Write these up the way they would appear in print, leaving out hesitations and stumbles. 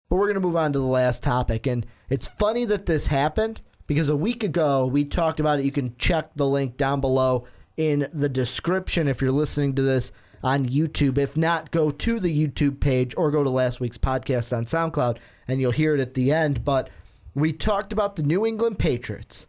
But we're going to move on to the last topic. And it's funny that this happened because a week ago we talked about it. You can check the link down below in the description if you're listening to this on YouTube. If not, go to the YouTube page or go to last week's podcast on SoundCloud and you'll hear it at the end. But we talked about the New England Patriots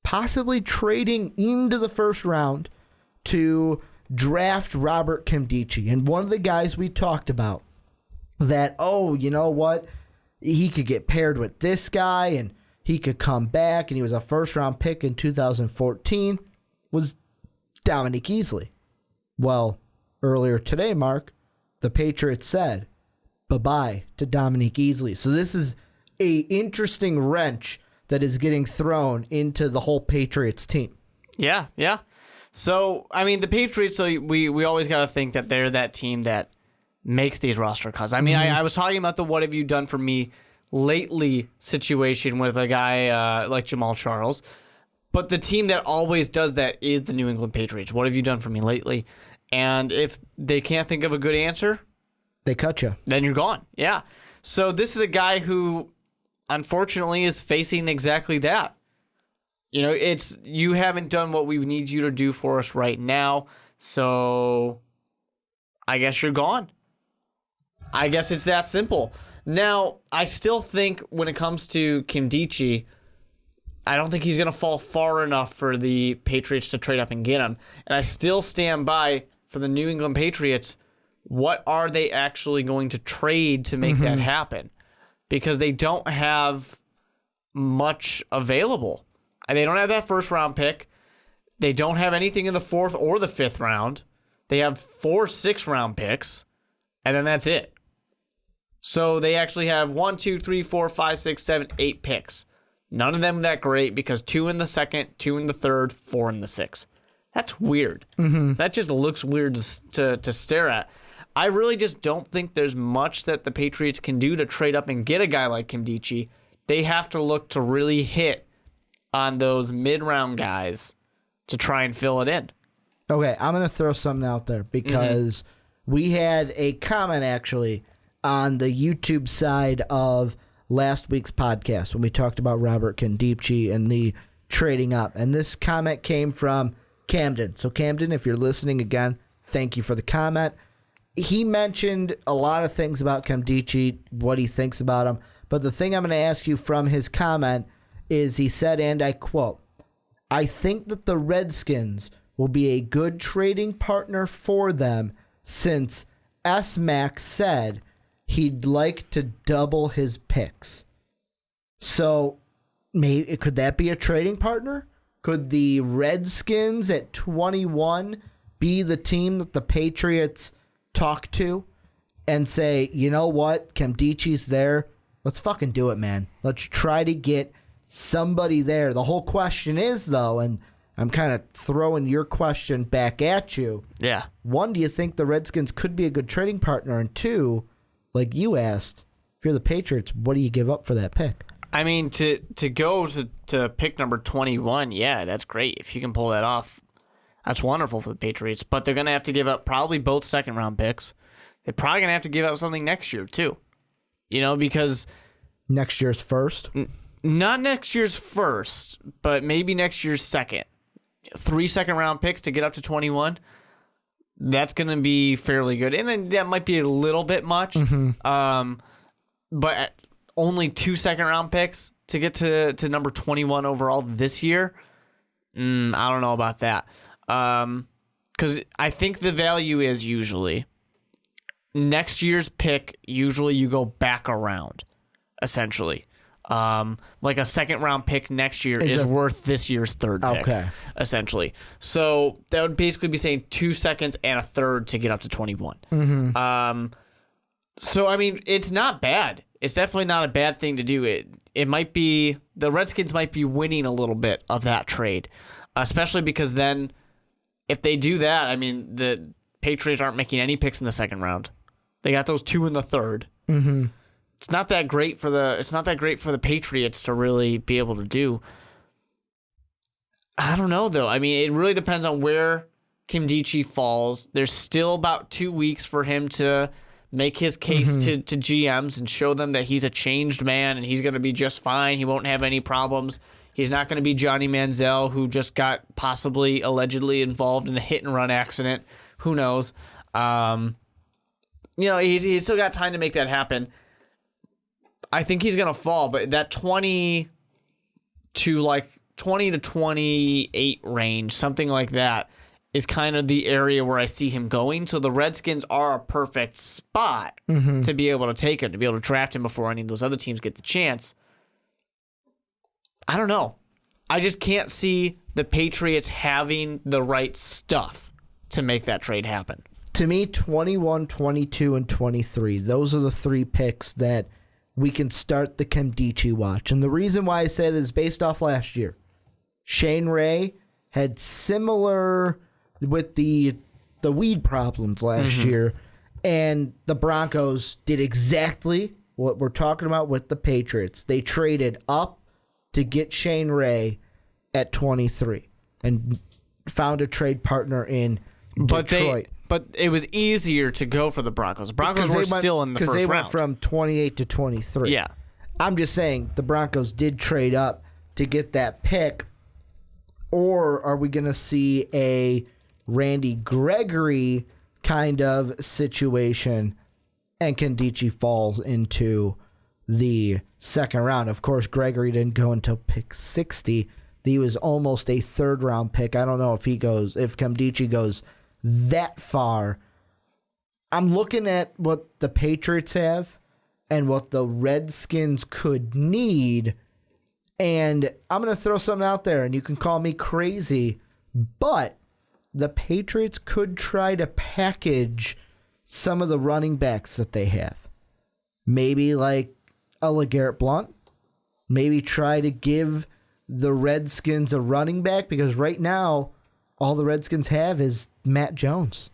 possibly trading into the first round to draft Robert Nkemdiche. And one of the guys we talked about that, oh, you know what? He could get paired with this guy and he could come back, and he was a first-round pick in 2014, was Dominique Easley. Well, earlier today, Mark, the Patriots said bye-bye to Dominique Easley. So this is a interesting wrench that is getting thrown into the whole Patriots team. Yeah. So, I mean, the Patriots, we always got to think that they're that team that makes these roster cuts. I mean, I was talking about the what have you done for me lately situation with a guy like Jamal Charles, but the team that always does that is the New England Patriots. What have you done for me lately? And if they can't think of a good answer, they cut you. Then you're gone. Yeah. So this is a guy who, unfortunately, is facing exactly that. You know, it's you haven't done what we need you to do for us right now, so I guess you're gone. I guess it's that simple. Now, I still think when it comes to Nkemdiche, I don't think he's going to fall far enough for the Patriots to trade up and get him. And I still stand by for the New England Patriots. What are they actually going to trade to make that happen? Because they don't have much available. They don't have that first round pick. They don't have anything in the 4th or the 5th round. They have 4 6th-round picks, and then that's it. So they actually have 1, 2, 3, 4, 5, 6, 7, 8 picks. None of them that great because 2 in the 2nd, 2 in the 3rd, 4 in the 6th. That's weird. That just looks weird to stare at. I really just don't think there's much that the Patriots can do to trade up and get a guy like Nkemdiche. They have to look to really hit on those mid-round guys to try and fill it in. Okay, I'm going to throw something out there because we had a comment actually on the YouTube side of last week's podcast when we talked about Robert Nkemdiche and the trading up. And this comment came from Camden. So Camden, if you're listening again, thank you for the comment. He mentioned a lot of things about Nkemdiche, what he thinks about him. But the thing I'm going to ask you from his comment is he said, and I quote, "I think that the Redskins will be a good trading partner for them since S-Mac said he'd like to double his picks." So maybe could that be a trading partner? Could the Redskins at 21 be the team that the Patriots talk to and say, you know what, Nkemdiche's there. Let's fucking do it, man. Let's try to get somebody there. The whole question is, though, and I'm kind of throwing your question back at you. Yeah. 1, do you think the Redskins could be a good trading partner? And 2, like you asked, if you're the Patriots, what do you give up for that pick? I mean, to go to pick number 21, yeah, that's great. If you can pull that off, that's wonderful for the Patriots. But they're going to have to give up probably both second-round picks. They're probably going to have to give up something next year, too. You know, because... Next year's first? Not next year's first, but maybe next year's second. 3 second-round picks to get up to 21. That's going to be fairly good. And then that might be a little bit much. But only 2 second-round picks to get to number 21 overall this year? I don't know about that. Because I think the value is usually next year's pick, usually you go back around, essentially. Like a second-round pick next year is worth this year's third pick, essentially. So that would basically be saying 2 seconds and a third to get up to 21. So, I mean, it's not bad. It's definitely not a bad thing to do. It might be, the Redskins might be winning a little bit of that trade, especially because then if they do that, I mean, the Patriots aren't making any picks in the second round. They got those 2 in the third. It's not that great for the Patriots to really be able to do. I don't know, though. I mean, it really depends on where Nkemdiche falls. There's still about 2 weeks for him to make his case to GMs and show them that he's a changed man and he's going to be just fine. He won't have any problems. He's not going to be Johnny Manziel, who just got possibly allegedly involved in a hit-and-run accident. Who knows? He's still got time to make that happen. I think he's going to fall, but that 20 to 28 range, something like that, is kind of the area where I see him going. So the Redskins are a perfect spot to be able to take him, to be able to draft him before any of those other teams get the chance. I don't know. I just can't see the Patriots having the right stuff to make that trade happen. To me, 21, 22, and 23, those are the 3 picks that we can start the Nkemdiche watch. And the reason why I said it is based off last year. Shane Ray had similar with the weed problems last year, and the Broncos did exactly what we're talking about with the Patriots. They traded up to get Shane Ray at 23 and found a trade partner in Detroit. But it was easier to go for the Broncos. The Broncos were still in the first round. Because they went from 28 to 23. Yeah. I'm just saying the Broncos did trade up to get that pick. Or are we going to see a Randy Gregory kind of situation and Nkemdiche falls into the second round? Of course, Gregory didn't go until pick 60. He was almost a third-round pick. I don't know if Nkemdiche goes that far. I'm looking at what the Patriots have and what the Redskins could need, and I'm going to throw something out there, and you can call me crazy, but the Patriots could try to package some of the running backs that they have. Maybe like a LeGarrette Blount. Maybe try to give the Redskins a running back, because right now all the Redskins have is Matt Jones.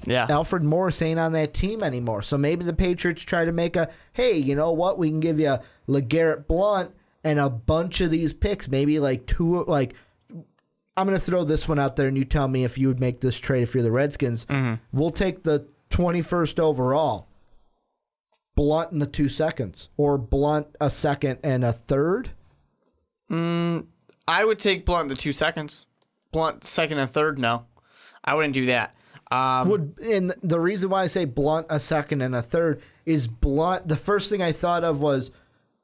Yeah. Alfred Morris ain't on that team anymore. So maybe the Patriots try to make hey, you know what? We can give you LeGarrette Blount and a bunch of these picks. Maybe like 2, I'm going to throw this one out there and you tell me if you would make this trade if you're the Redskins. We'll take the 21st overall, Blount in the 2 seconds, or Blount a second and a third. I would take Blount the 2 seconds. Blount second and third, no. I wouldn't do that. And the reason why I say Blount a second and a third is Blount. The first thing I thought of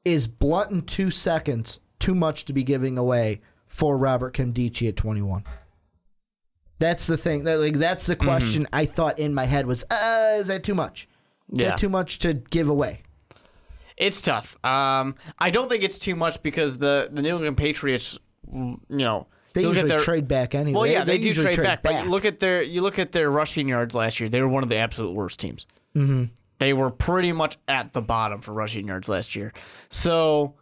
is Blount in 2 seconds too much to be giving away for Robert Nkemdiche at 21? That's the thing. That's the question I thought in my head was, is that too much? Is that too much to give away? It's tough. I don't think it's too much because the New England Patriots, they usually trade back anyway. Well, yeah, they do trade back. But you look at their rushing yards last year. They were one of the absolute worst teams. They were pretty much at the bottom for rushing yards last year. So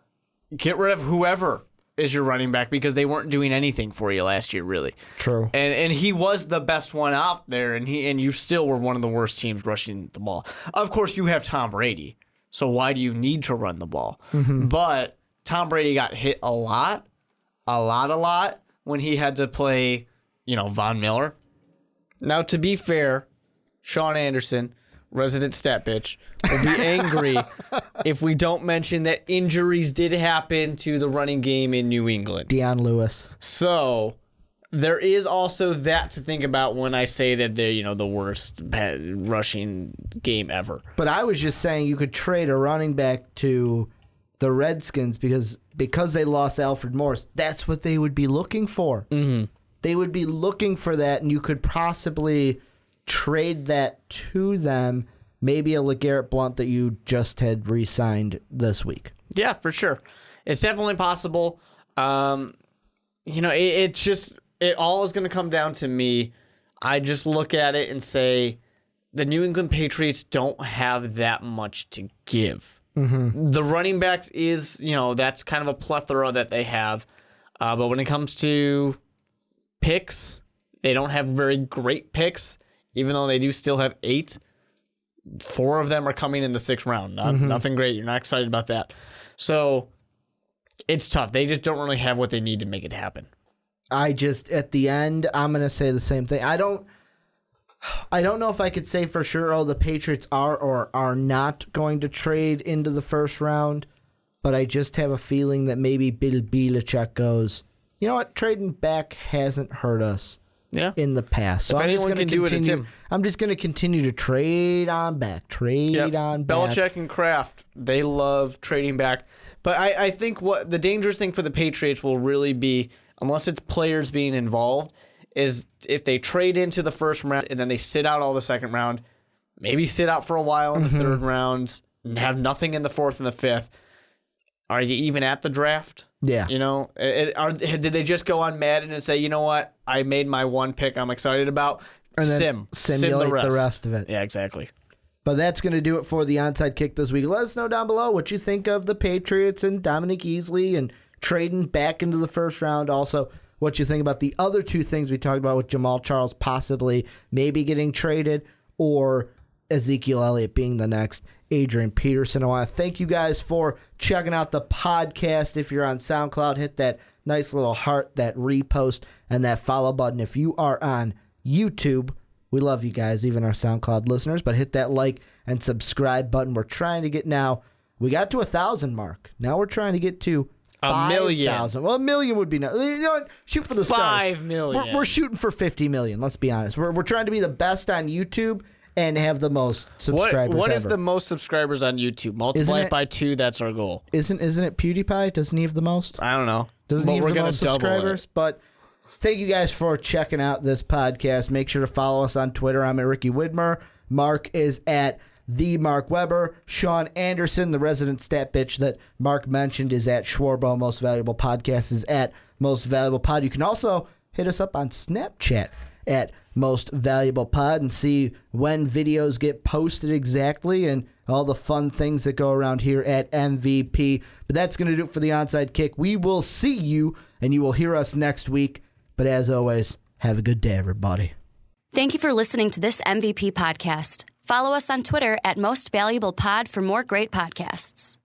get rid of whoever is your running back because they weren't doing anything for you last year, really. True. And he was the best one out there, and you still were one of the worst teams rushing the ball. Of course, you have Tom Brady, so why do you need to run the ball? But Tom Brady got hit a lot when he had to play, Von Miller. Now, to be fair, Sean Anderson, resident stat bitch, will be angry if we don't mention that injuries did happen to the running game in New England. Deion Lewis. So there is also that to think about when I say that they're, the worst rushing game ever. But I was just saying you could trade a running back to the Redskins because they lost Alfred Morris. That's what they would be looking for. They would be looking for that, and you could possibly trade that to them. Maybe a LeGarrette Blount that you just had re-signed this week. Yeah, for sure. It's definitely possible. It all is going to come down to me. I just look at it and say the New England Patriots don't have that much to give. The running backs is, that's kind of a plethora that they have. But when it comes to picks, they don't have very great picks, even though they do still have 8. 4 of them are coming in the 6th round. Nothing great. You're not excited about that. So it's tough. They just don't really have what they need to make it happen. At the end, I'm going to say the same thing. I don't know if I could say for sure, the Patriots are or are not going to trade into the first round, but I just have a feeling that maybe Bill Belichick goes, you know what, trading back hasn't hurt us in the past. So I'm just going to continue. I'm just going to continue to trade on back, on back. Belichick and Kraft, they love trading back. But I think what the dangerous thing for the Patriots will really be, unless it's players being involved, is if they trade into the first round and then they sit out all the second round, maybe sit out for a while in the third round and have nothing in the fourth and the fifth. Are you even at the draft? Yeah. You know, did they just go on Madden and say, you know what, I made my one pick I'm excited about? And then simulate the rest of it. Yeah, exactly. But that's going to do it for the Onside Kick this week. Let us know down below what you think of the Patriots and Dominique Easley and trading back into the first round. Also, what you think about the other two things we talked about with Jamal Charles possibly maybe getting traded, or Ezekiel Elliott being the next Adrian Peterson. I want to thank you guys for checking out the podcast. If you're on SoundCloud, hit that nice little heart, that repost, and that follow button. If you are on YouTube, we love you guys, even our SoundCloud listeners, but hit that like and subscribe button. We're trying to get we got to 1,000 mark. Now we're trying to get to 5,000. Well, 1 million would be nice. You know what? Shoot for the stars. 5 million. We're shooting for 50 million. Let's be honest. We're trying to be the best on YouTube and have the most subscribers. What is ever. the most subscribers on YouTube? Multiply it by 2. That's our goal. Isn't it PewDiePie? Doesn't he have the most? I don't know. Doesn't he have the most subscribers? But thank you guys for checking out this podcast. Make sure to follow us on Twitter. I'm at Ricky Widmer. Mark is at the Mark Weber. Sean Anderson, the resident stat bitch that Mark mentioned, is at Schwarbo. Most Valuable Podcast is at Most Valuable Pod. You can also hit us up on Snapchat at Most Valuable Pod and see when videos get posted exactly and all the fun things that go around here at MVP. But that's going to do it for the Onside Kick. We will see you, and you will hear us next week. But as always, have a good day, everybody. Thank you for listening to this MVP podcast. Follow us on Twitter at Most Valuable Pod for more great podcasts.